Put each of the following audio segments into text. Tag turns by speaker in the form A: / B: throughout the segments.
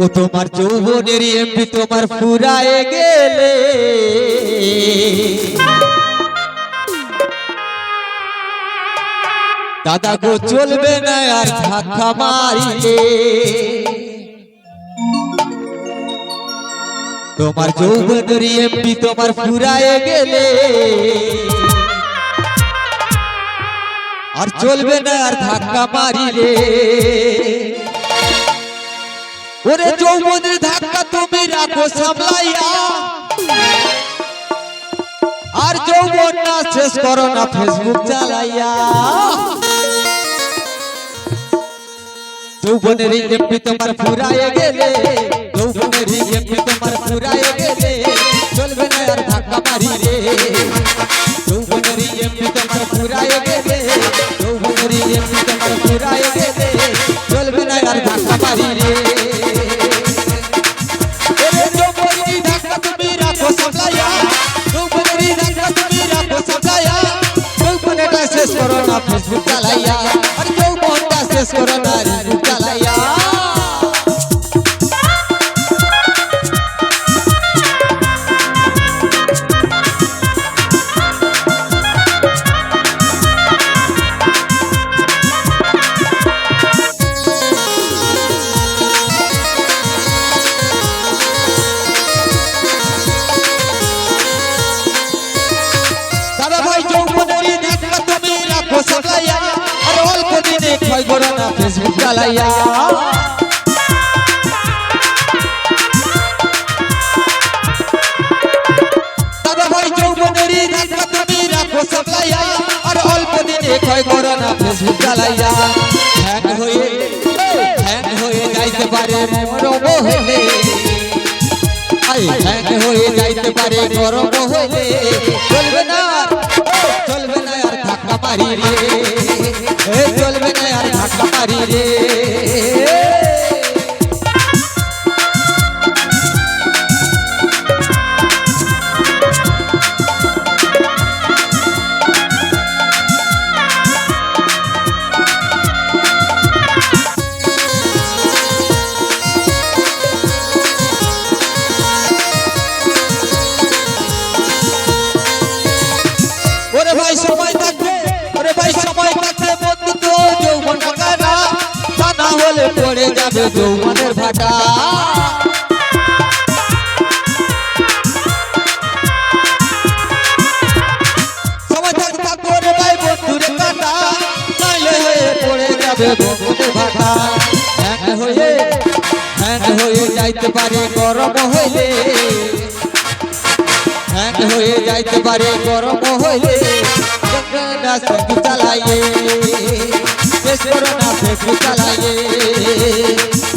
A: ও তোমার যৌবনের এমপি তোমার ফুরায়ে গেলে দাদা গো চলবে না আর ধাক্কা মারিলে। তোমার যৌবনের এমপি তোমার ফুরায়ে গেলে আর চলবে না আর ধাক্কা মারিলে। ওরে যৌবনের ধাক্কা তুমি রাখো সামলাইয়া, আর যৌবন না শেষ করো না ফেসবুক চালাইয়া। যৌবনের এমপি তোমার ফুরায়ে গেলে, যৌবনের এমপি তোমার ফুরায়ে গেলে চলবে না আর ধাক্কা মারিলে। যৌবনের এমপি তোমার ফুরায়ে গেলে, যৌবনের এমপি তোমার ফুরায়ে গেলে চলবে না আর ধাক্কা মারিলে। ফেসবুক চালাইয়া আর যৌবনটা শেষ করো না ফেসবুক চালাইয়া। দাদা ভাই যৌবনের ধাক্কা তুমি রাখো সামলাইয়া, আর অল্প দিনে ক্ষয় করো না ফেসবুক চালাইয়া। দাদা ভাই যৌবনের ধাক্কা তুমি রাখো সামলাইয়া, আর অল্প দিনে ক্ষয় করো না ফেসবুক চালাইয়া। হ্যাং হয়ে যাইতে পারে গরম হইলে, হ্যাং হয়ে যাইতে পারে গরম হইলে চলবে না আর ধাক্কা মারি রে, চলবে না আর ধাক্কা মারি রে। ওরে ভাই সময় থাকবে, ওরে ভাই সময় থাকবে বন্ধু তো যৌবন ভাটা, তা না হলে পড়ে যাবে যৌবনের ভাটা। সময় থাকবে ওরে ভাই বন্ধুরে কাটা, নাইলে হয়ে পড়ে যাবে যৌবনের ভাটা। হ্যাং হয়ে যাইতে পারে গরম হইলে, হ্যাং হয়ে যাইতে পারে গরম হইলে ফেসবুক চালাইয়ে, শেষ করো না ফেসবুক চালাইয়ে।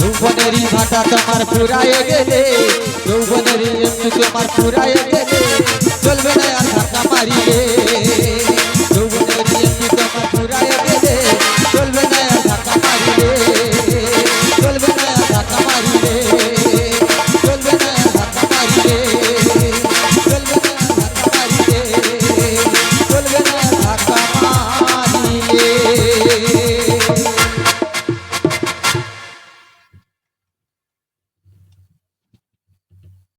A: যৌবনেরই ভাটা তোমার ফুরায়ে গেলে, যৌবনেরই এমনি তোমার ফুরায়ে গেলে